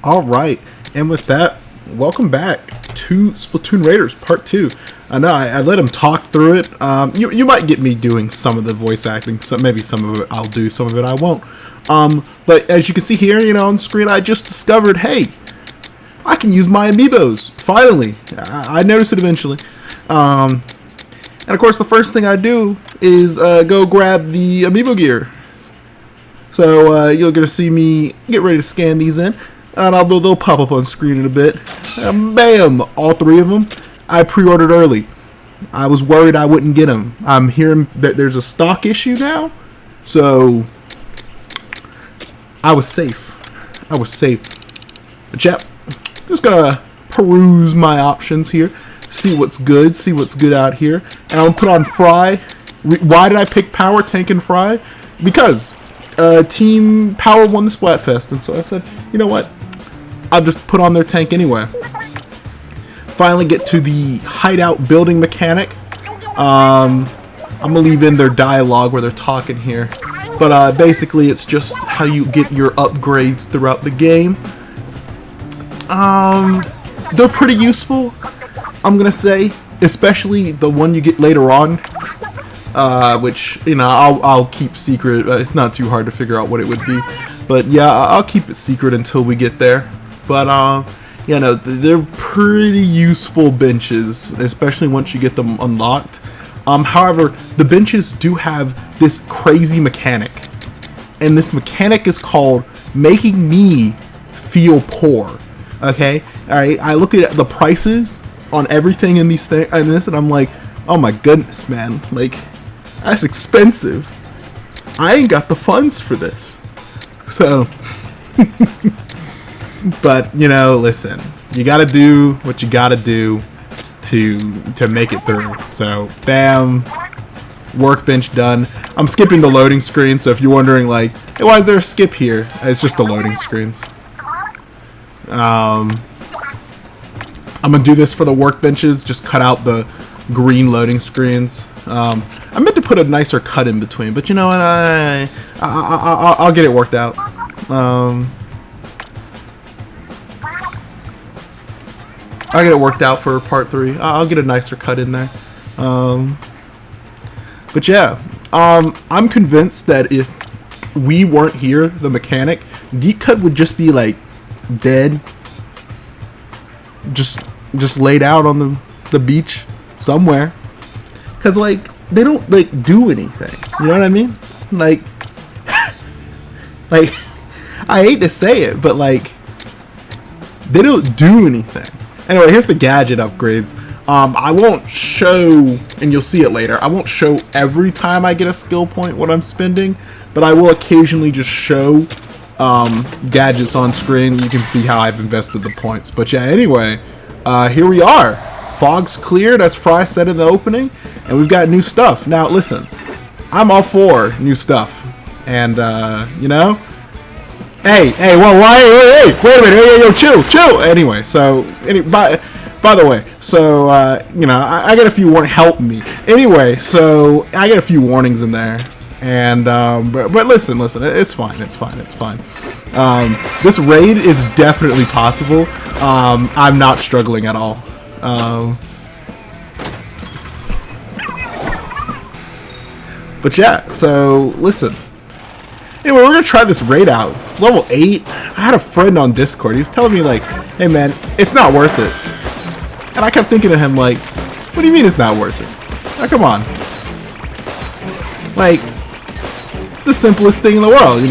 Alright, and with that, welcome back to Splatoon Raiders Part 2. I know I let him talk through it. You might get me doing some of the voice acting, so maybe some of it I'll do, some of it I won't. But as you can see here, on screen, I just discovered, hey, I can use my amiibos, finally. I noticed it eventually. And of course, the first thing I do is go grab the amiibo gear. So you're going to see me get ready to scan these in. And although they'll pop up on screen in a bit. Bam! All three of them. I pre-ordered early. I was worried I wouldn't get them. I'm hearing that there's a stock issue now. So I was safe. But yeah, just gonna peruse my options here. See what's good out here. And I'm gonna put on Fry. Why did I pick Power, Tank, and Fry? Because Team Power won the Splatfest. And so I said, you know what? I'll just put on their tank anyway. Finally get to the hideout building mechanic. I'm gonna leave in their dialogue where they're talking here. But basically it's just how you get your upgrades throughout the game. They're pretty useful, I'm gonna say. Especially the one you get later on. Which, I'll keep secret. It's not too hard to figure out what it would be. But yeah, I'll keep it secret until we get there. But, they're pretty useful benches, especially once you get them unlocked. However, the benches do have this crazy mechanic. And this mechanic is called making me feel poor. Okay? Alright, I look at the prices on everything in these and I'm like, oh my goodness, man. Like, that's expensive. I ain't got the funds for this. So, but, listen, you gotta do what you gotta do to make it through. So, bam, workbench done. I'm skipping the loading screen, so if you're wondering, like, hey, why is there a skip here? It's just the loading screens. I'm gonna do this for the workbenches, just cut out the green loading screens. I meant to put a nicer cut in between, but you know what? I'll get it worked out. I'll get it worked out for part 3. I'll get a nicer cut in there. But yeah, I'm convinced that if we weren't here, the mechanic, Deep Cut would just be like dead, just laid out on the beach somewhere. Cause like they don't like do anything. You know what I mean? Like, like I hate to say it, but like they don't do anything. Anyway, here's the gadget upgrades. I won't show, and you'll see it later. I won't show every time I get a skill point what I'm spending, but I will occasionally just show gadgets on screen. You can see how I've invested the points. But yeah, anyway, here we are. Fog's cleared, as Fry said in the opening, and we've got new stuff. Now, listen, I'm all for new stuff, and hey, whoa, hey, wait a minute, yo, chill. Anyway, so by the way, so I got a few help me. Anyway, so I got a few warnings in there, and but listen, it's fine. This raid is definitely possible. I'm not struggling at all. But yeah, so listen. Anyway, we're gonna try this raid out. It's level 8. I had a friend on Discord. He was telling me like, "Hey man, it's not worth it." And I kept thinking to him like, "What do you mean it's not worth it? Now, come on. Like, it's the simplest thing in the world.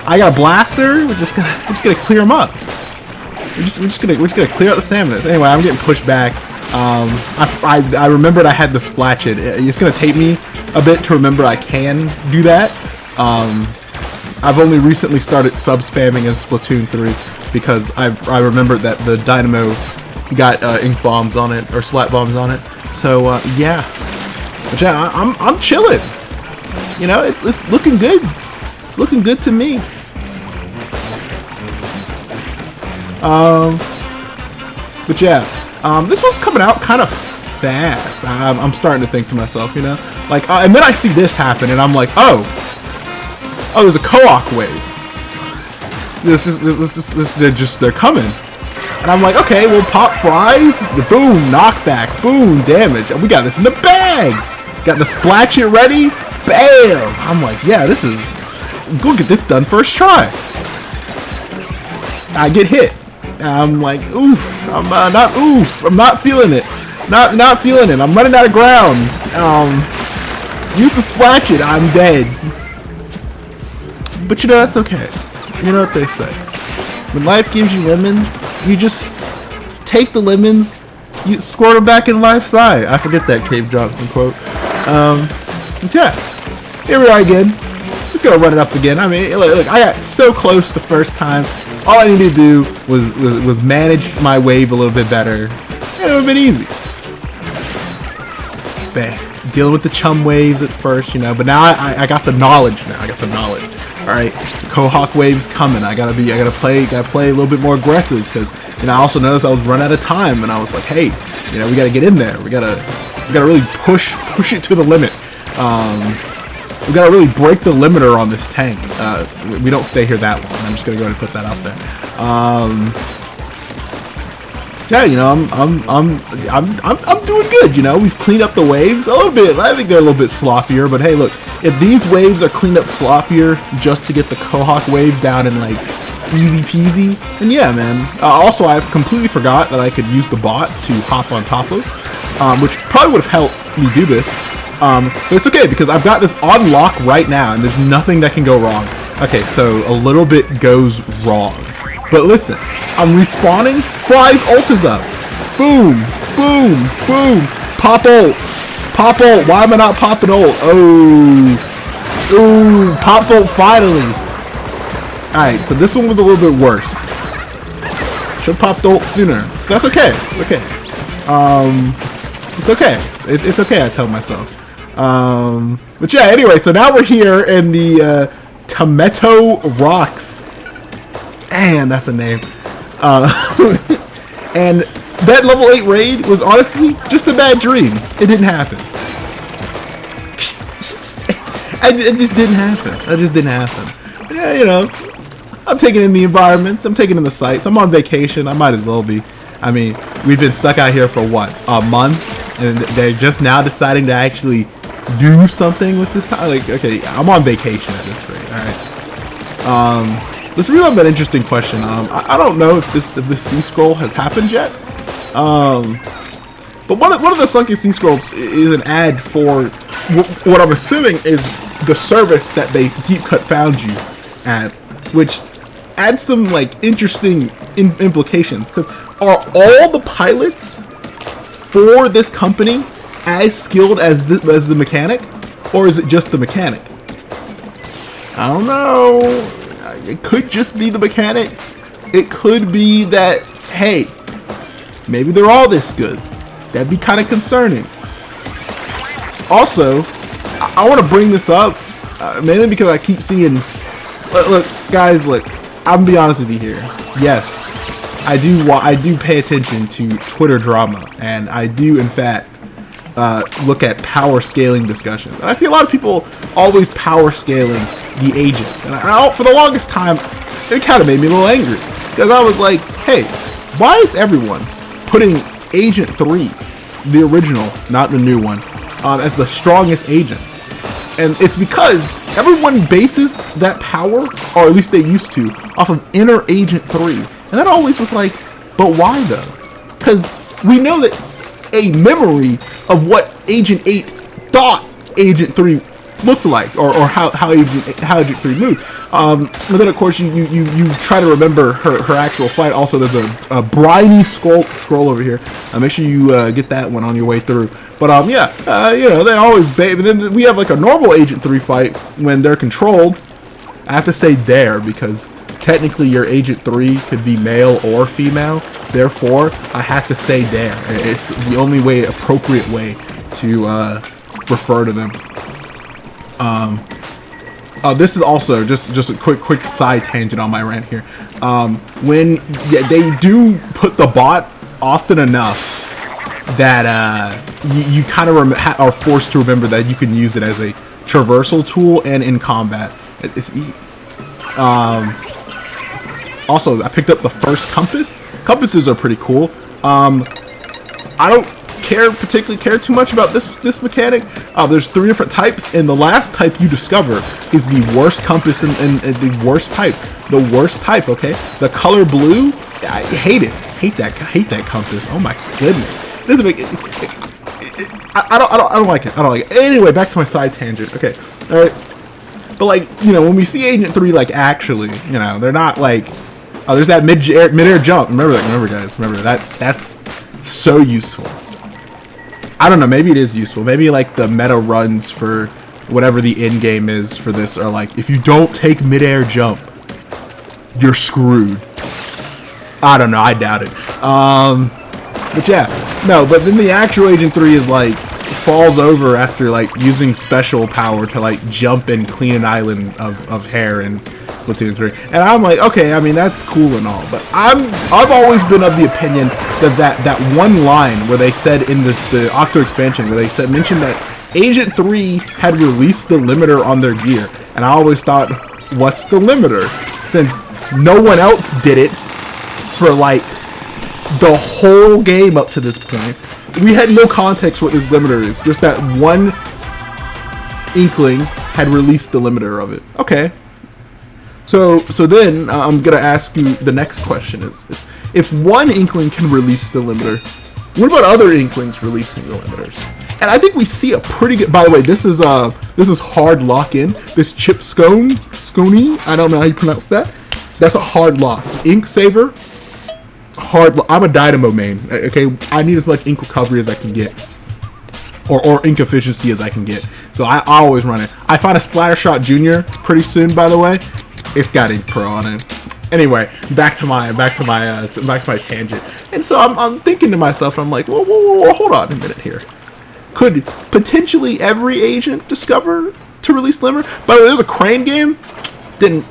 I got a blaster. We're just gonna clear them up. We're just gonna clear out the salmon." Anyway, I'm getting pushed back. I remembered I had the splatch it. It's gonna take me a bit to remember I can do that. I've only recently started sub-spamming in Splatoon 3 because I remembered that the Dynamo got ink bombs on it, or splat bombs on it. So yeah, but yeah, I'm chilling. It's looking good to me. But yeah, this one's coming out kind of fast. I'm starting to think to myself, like, and then I see this happen, and I'm like, oh, there's a co-op wave. they're coming. And I'm like, okay, well, pop fries, the boom, knockback, boom, damage. And we got this in the bag. Got the splash it ready, bam. I'm like, yeah, this is, go get this done first try. I get hit. And I'm like, oof, I'm not feeling it. Not feeling it. I'm running out of ground. Use the splash it, I'm dead. But you know, that's okay. You know what they say. When life gives you lemons, you just take the lemons, you squirt them back in life's eye. I forget that Cave Johnson quote. Yeah, here we are again. Just gonna run it up again. I mean, look, I got so close the first time. All I needed to do was manage my wave a little bit better, and it would have been easy. Bam. Dealing with the chum waves at first, you know, but now I got the knowledge. Now I got the knowledge. All right, Cohawk waves coming. I gotta play a little bit more aggressive because, you know, I also noticed I was running out of time, and I was like, hey, you know, we gotta get in there. We gotta really push it to the limit. We gotta really break the limiter on this tank. We don't stay here that long. I'm just gonna go ahead and put that out there. Yeah, you know, I'm doing good. You know, we've cleaned up the waves a little bit. I think they're a little bit sloppier, but hey, look, if these waves are cleaned up sloppier just to get the Cohawk wave down in like easy peasy, then yeah, man. Also, I completely forgot that I could use the bot to hop on top of, which probably would have helped me do this. But it's okay because I've got this on lock right now, and there's nothing that can go wrong. Okay, so a little bit goes wrong. But listen, I'm respawning, Fry's ult is up. Boom, boom, boom, pop ult, why am I not popping ult? Oh, ooh, pops ult finally. Alright, so this one was a little bit worse. Should've popped ult sooner. That's okay, it's okay. It's okay, it's okay, I tell myself. But yeah, anyway, so now we're here in the Tomato Rocks. Man, that's a name. And that level 8 raid was honestly just a bad dream. It didn't happen. It just didn't happen. It just didn't happen. Yeah, you know, I'm taking in the environments. I'm taking in the sights. I'm on vacation. I might as well be. I mean, we've been stuck out here for what, a month? And they're just now deciding to actually do something with this time. Like, okay, I'm on vacation at this rate. All right. This is really an interesting question. I don't know if this sea scroll has happened yet. But one of the sunken sea scrolls is an ad for what I'm assuming is the service that they deep cut found you at, which adds some like interesting implications. Because are all the pilots for this company as skilled as the mechanic, or is it just the mechanic? I don't know. It could just be the mechanic. It could be that, hey, maybe they're all this good. That'd be kind of concerning. Also, I want to bring this up mainly because I keep seeing. Look, guys, look. I'm gonna be honest with you here. Yes, I do pay attention to Twitter drama, and I do, in fact, look at power scaling discussions. And I see a lot of people always power scaling the agents, and for the longest time it kind of made me a little angry because I was like, hey, why is everyone putting Agent 3, the original, not the new one, as the strongest agent? And it's because everyone bases that power, or at least they used to, off of inner Agent 3, and that always was like, but why though? Because we know that's a memory of what Agent 8 thought Agent 3 looked like, or how Agent 3 moved. But then of course you try to remember her actual fight. Also, there's a briny scroll over here. Make sure you get that one on your way through. But yeah, you know, they always but then we have like a normal Agent 3 fight when they're controlled. I have to say there because technically your Agent 3 could be male or female. Therefore, I have to say there. It's the only appropriate way to refer to them. This is also just a quick side tangent on my rant here. When they do put the bot often enough that you kind of are forced to remember that you can use it as a traversal tool and in combat. Also, I picked up the first compass. Compasses are pretty cool. I don't particularly care too much about this mechanic. There's 3 different types, and the last type you discover is the worst compass and the worst type. The worst type, okay? The color blue, I hate it. Hate that compass. Oh my goodness. It doesn't make it. I don't like it. I don't like it. Anyway, back to my side tangent. Okay, all right. But like, you know, when we see Agent 3, like actually, you know, they're not like, oh, there's that mid-air jump. Remember that? Remember, guys. Remember that's so useful. I don't know. Maybe it is useful. Maybe like the meta runs for whatever the end game is for this are like, if you don't take mid-air jump, you're screwed. I don't know. I doubt it. But yeah, no. But then the actual Agent 3 is like falls over after like using special power to like jump and clean an island of hair in Splatoon 3. And I'm like, okay, I mean that's cool and all, but I've always been of the opinion that one line where they said in the Octo expansion where they mentioned that Agent 3 had released the limiter on their gear, and I always thought, what's the limiter? Since no one else did it for like the whole game up to this point. We had no context what this limiter is. Just that one inkling had released the limiter of it. Okay. So then I'm gonna ask you the next question is if one inkling can release the limiter, what about other inklings releasing the limiters? And I think we see a pretty good. By the way, this is hard lock in. This chip scony. I don't know how you pronounce that. That's a hard lock. Ink saver. Hard. I'm a Dynamo main. Okay, I need as much ink recovery as I can get, or ink efficiency as I can get. So I always run it. I find a Splattershot Junior pretty soon. By the way, it's got Ink Pro on it. Anyway, back to my tangent. And so I'm thinking to myself, I'm like, whoa, hold on a minute here. Could potentially every agent discover to release limiter? By the way, there's a Crane game. Didn't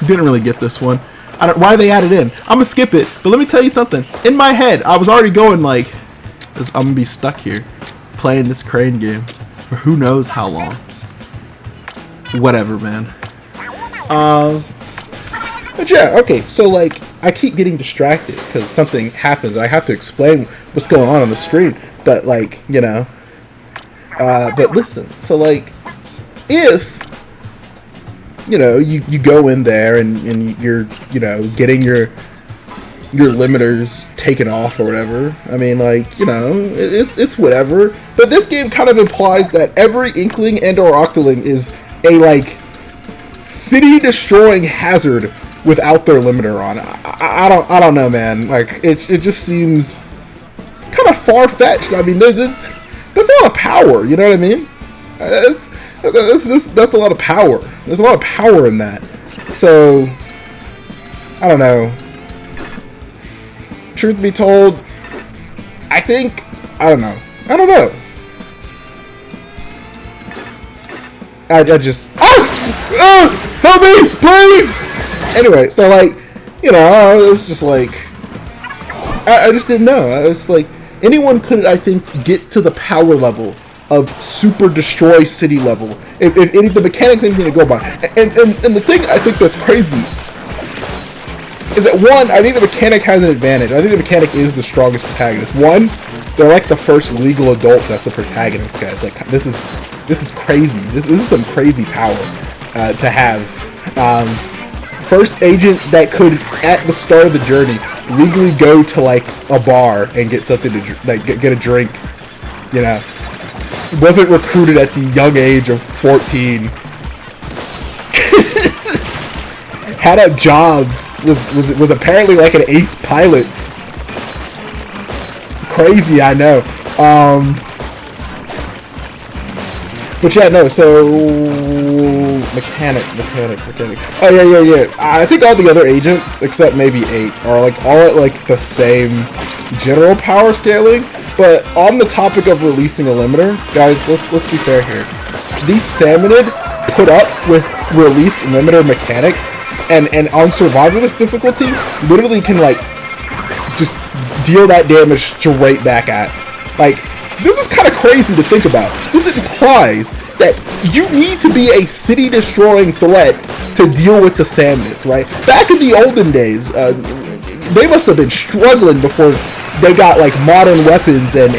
really get this one. Why they added in? I'm gonna skip it, but let me tell you something. In my head, I was already going like, I'm gonna be stuck here, playing this Crane game for who knows how long. Whatever, man. But yeah, okay. So like, I keep getting distracted because something happens. I have to explain what's going on the screen. But like, you know. But listen. So like, if you know, you go in there and you're, you know, getting your limiters taken off or whatever. I mean, like, you know, it's whatever. But this game kind of implies that every Inkling and or Octoling is a, like, city-destroying hazard without their limiter on. I don't know, man. Like, it just seems kind of far-fetched. I mean, there's a lot of power, you know what I mean? That's a lot of power. There's a lot of power in that. So, I don't know. Truth be told, I don't know. I just, help me, please! Anyway, so like, you know, it was just like, I just didn't know. I was like, anyone could, I think, get to the power level of super destroy city level if the mechanics anything to go by. And the thing I think that's crazy is that one, I think the mechanic has an advantage. I think the mechanic is the strongest protagonist. One, they're like the first legal adult that's a protagonist, guys. Like this is crazy. This is some crazy power to have. First agent that could at the start of the journey legally go to like a bar and get something to like get a drink, you know. Wasn't recruited at the young age of 14. Had a job. Was apparently like an ace pilot. Crazy, I know. But yeah, no. So mechanic. Oh yeah. I think all the other agents except maybe 8 are like all at like the same general power scaling. But on the topic of releasing a limiter, guys, let's be fair here. These Salmonid put up with released limiter mechanic, and on survivalist difficulty, literally can like just deal that damage straight back at. Like, this is kind of crazy to think about. This implies that you need to be a city-destroying threat to deal with the Sandmits, right? Back in the olden days, they must have been struggling before they got like modern weapons and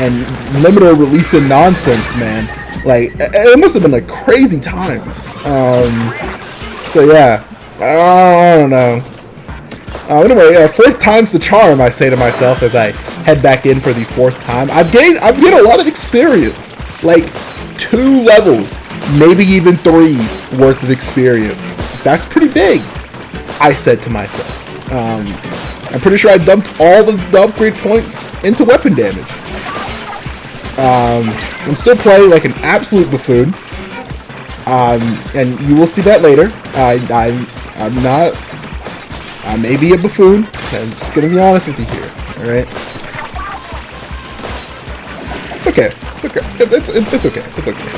limiter releasing nonsense, man. Like, it must have been like crazy times. So yeah, I don't know. Anyway, fourth time's the charm, I say to myself as I head back in for the fourth time. I've gained a lot of experience, like 2 levels, maybe even 3 worth of experience. That's pretty big, I said to myself. I'm pretty sure I dumped all the upgrade points into weapon damage. I'm still playing like an absolute buffoon, and you will see that later. I'm not. I may be a buffoon. I'm just gonna be honest with you here. All right. It's okay. It's okay. It's okay. It's okay.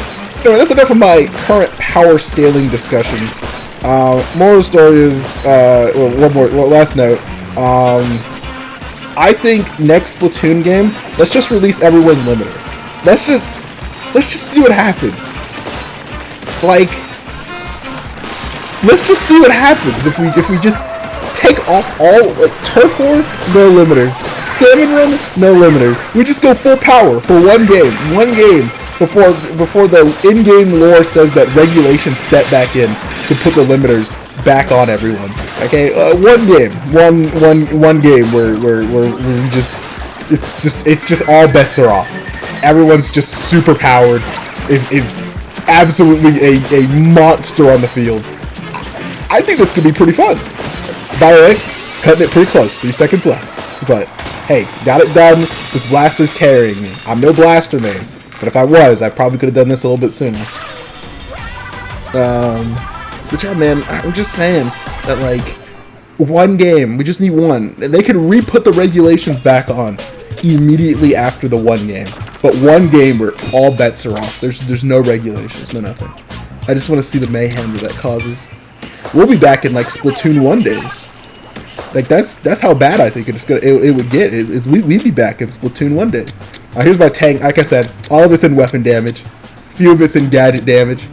Anyway, that's enough of my current power scaling discussions. Moral of the story is last note. I think next Splatoon game, let's just release everyone's limiter. Let's just see what happens. Like, let's just see what happens if we just take off all, like, Turf War, no limiters. Salmon Run, no limiters. We just go full power for one game before the in-game lore says that regulations step back in to put the limiters back on everyone. Okay, one game where we it's just all bets are off. Everyone's just super powered. It's absolutely a monster on the field. I think this could be pretty fun. By the way, cutting it pretty close. 3 seconds left. But hey, got it done. This blaster's carrying me. I'm no blaster man, but if I was, I probably could have done this a little bit sooner. But yeah, man, I'm just saying that, like, one game, we just need one. They could re-put the regulations back on immediately after the one game. But one game where all bets are off. There's no regulations, no nothing. I just want to see the mayhem that causes. We'll be back in, like, Splatoon 1 days. Like, that's how bad I think it would get. We'd be back in Splatoon 1 days. Here's my tank. Like I said, all of it's in weapon damage. A few of it's in gadget damage.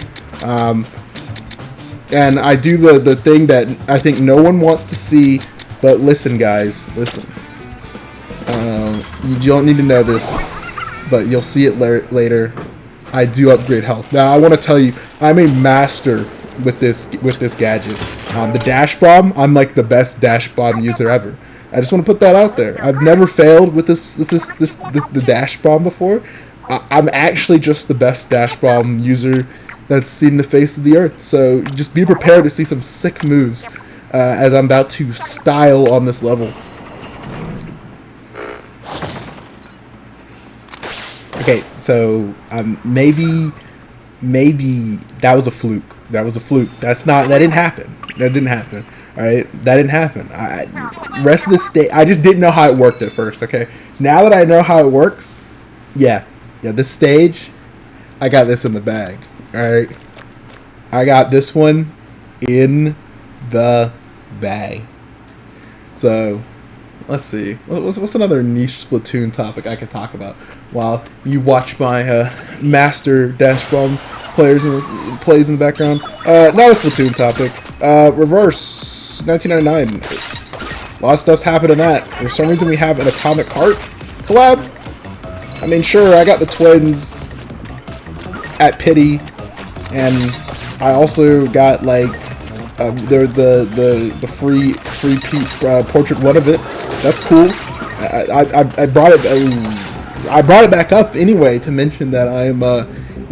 And I do the thing that I think no one wants to see. But listen, guys. Listen. You don't need to know this. But you'll see it later. I do upgrade health. Now, I want to tell you, I'm a master with this gadget. The dash bomb, I'm like the best dash bomb user ever. I just want to put that out there. I've never failed with the dash bomb before. I'm actually just the best dash bomb user that's seen the face of the earth. So just be prepared to see some sick moves as I'm about to style on this level. Okay, so maybe that was a fluke. That was a fluke. That didn't happen. That didn't happen. All right, that didn't happen. Rest of the stage, I just didn't know how it worked at first. Okay, now that I know how it works, yeah, this stage, I got this in the bag. All right, I got this one in the bag. So let's see. What's another niche Splatoon topic I could talk about while you watch my master dash bomb plays in the background? Not a Splatoon topic. Reverse 1999. A lot of stuff's happened in that. For some reason, we have an Atomic Heart collab. I mean, sure, I got the twins at Pity, and I also got like the free portrait one of it. That's cool. I brought it back up anyway to mention that I'm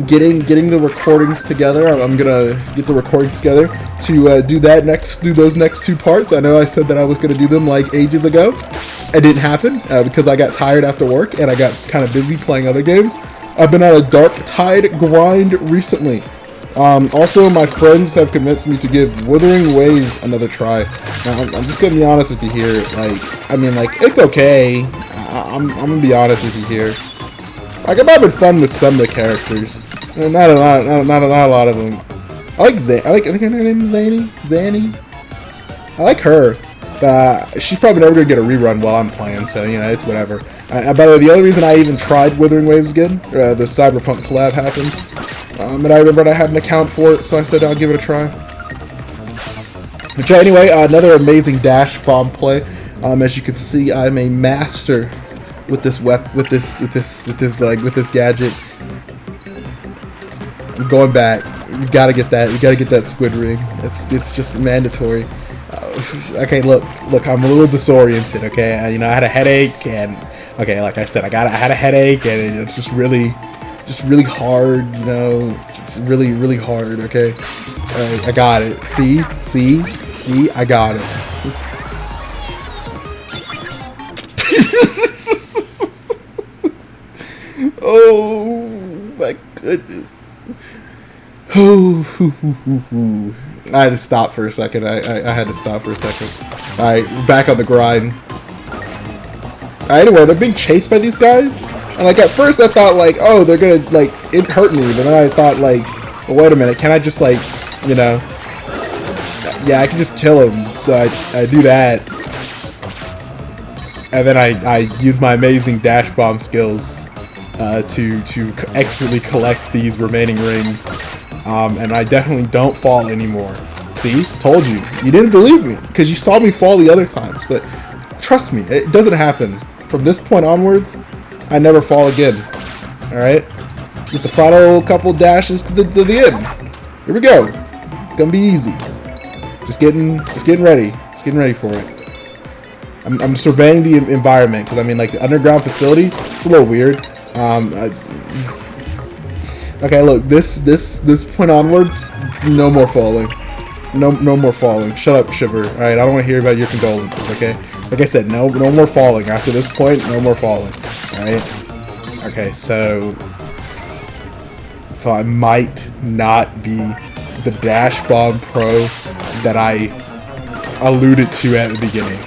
getting the recordings together. I'm gonna get the recordings together to do those next 2 parts. I know I said that I was gonna do them like ages ago. It didn't happen because I got tired after work and I got kind of busy playing other games. I've been on a Dark Tide grind recently. Also, my friends have convinced me to give Wuthering Waves another try. Now, I'm just gonna be honest with you here. It's okay. I'm gonna be honest with you here. Like, I'm having fun with some of the characters. Not a lot of them. I think her name is Zanny. I like her. She's probably never gonna get a rerun while I'm playing, so it's whatever. By the way, the only reason I even tried Wuthering Waves again, the Cyberpunk collab happened. And I remembered I had an account for it, so I said I'll give it a try. But anyway, another amazing dash bomb play. As you can see, I'm a master with this this gadget. I'm going back. You gotta get that. You gotta get that squid ring. It's just mandatory. Okay, look. I'm a little disoriented. Okay, I had a headache, and okay, like I said, I had a headache, and it's just really hard. It's really hard. Okay, I got it. See, I got it. Oh my goodness. I had to stop for a second. I had to stop for a second. Alright, back on the grind. Anyway, they're being chased by these guys. And like at first I thought like, oh, they're gonna like it hurt me, but then I thought like, well, wait a minute, can I just like, yeah, I can just kill him. So I do that. And then I use my amazing dash bomb skills to expertly collect these remaining rings. And I definitely don't fall anymore. See? Told you. You didn't believe me because you saw me fall the other times. But trust me, it doesn't happen. From this point onwards, I never fall again. Alright? Just the final couple dashes to the end. Here we go. It's gonna be easy. Just getting ready. Just getting ready for it. I'm surveying the environment because I mean, like the underground facility, it's a little weird. Okay, look, this point onwards, no more falling. No more falling. Shut up, Shiver. All right, I don't want to hear about your condolences. Okay, like I said, no more falling. After this point, no more falling. All right. Okay, so I might not be the dash bomb pro that I alluded to at the beginning.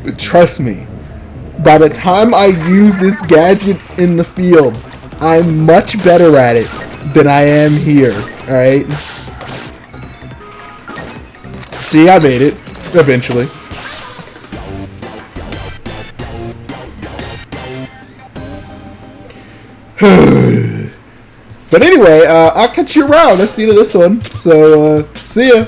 But trust me, by the time I use this gadget in the field, I'm much better at it than I am here, alright? See, I made it, eventually. But anyway, I'll catch you around. That's the end of this one. So, see ya.